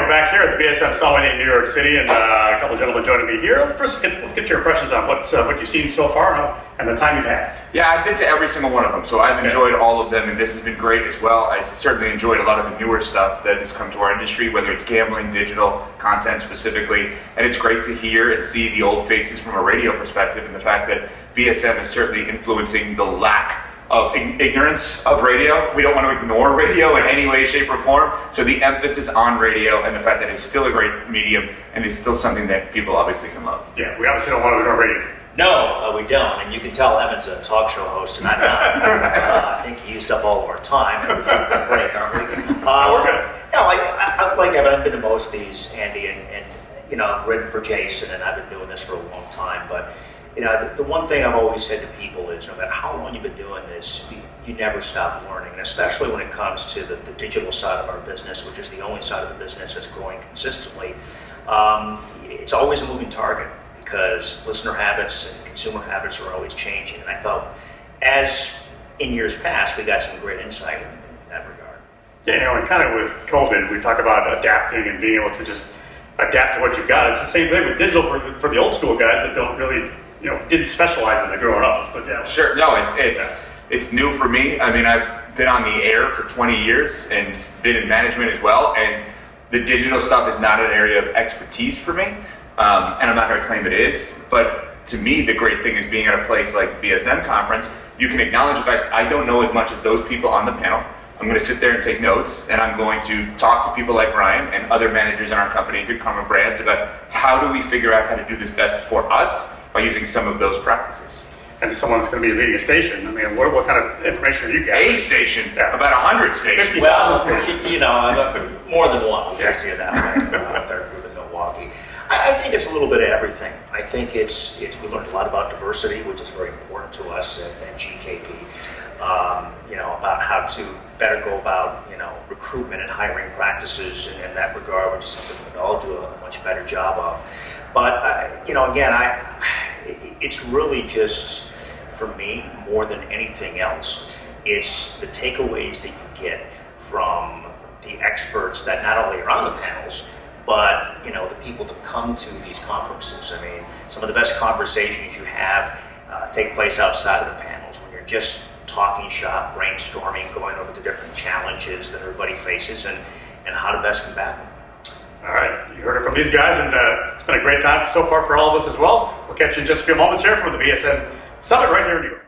we're back here at the BSM Summit in New York City, and a couple of gentlemen joining me here. Let's get your impressions on what you've seen so far and the time you've had. Yeah, I've been to every single one of them, so I've enjoyed all of them, and this has been great as well. I certainly enjoyed a lot of the newer stuff that has come to our industry, whether it's gambling, digital, content specifically, and it's great to hear and see the old faces from a radio perspective, and the fact that BSM is certainly influencing the lack of ignorance of radio. We don't want to ignore radio in any way, shape, or form. So the emphasis on radio and the fact that it's still a great medium and it's still something that people obviously can love. Yeah, we obviously don't want to ignore radio. No, we don't. And you can tell Evan's a talk show host, and I'm not. I think he used up all of our time. We're taking a break, aren't we? We're good. No, I like Evan. I've been to most of these, Andy, and you know, I've written for Jason, and I've been doing this for a long time. But you know, the one thing I've always said to people is, no matter how long you've been doing this, you never stop learning, and especially when it comes to the digital side of our business, which is the only side of the business that's growing consistently. It's always a moving target because listener habits and consumer habits are always changing. And I thought, as in years past, we got some great insight in that regard. Yeah, you know, and kind of with COVID, we talk about adapting and being able to just adapt to what you've got. It's the same thing with digital for the old school guys that don't really, didn't specialize in it growing up. But yeah. Sure. No, it's new for me. I mean, I've been on the air for 20 years and been in management as well, and the digital stuff is not an area of expertise for me, and I'm not going to claim it is, but to me, the great thing is being at a place like BSM conference, you can acknowledge the fact I don't know as much as those people on the panel. I'm going to sit there and take notes, and I'm going to talk to people like Ryan and other managers in our company, Good Karma Brands, about how do we figure out how to do this best for us by using some of those practices. And to someone that's going to be leading a station, I mean, what kind of information are you getting? A station? Yeah. About 100 stations. Well, more than one. We'll get to you that way. Third group in Milwaukee. I think it's a little bit of everything. I think it's we learned a lot about diversity, which is very important to us at GKP. About how to better go about, recruitment and hiring practices in that regard, which is something we can all do a much better job of. But, it's really just, for me, more than anything else, it's the takeaways that you get from the experts that not only are on the panels, but, the people that come to these conferences. I mean, some of the best conversations you have take place outside of the panels when you're just talking shop, brainstorming, going over the different challenges that everybody faces and how to best combat them. All right, you heard it from these guys, and it's been a great time so far for all of us as well. We'll catch you in just a few moments here from the BSM Summit right here in New York.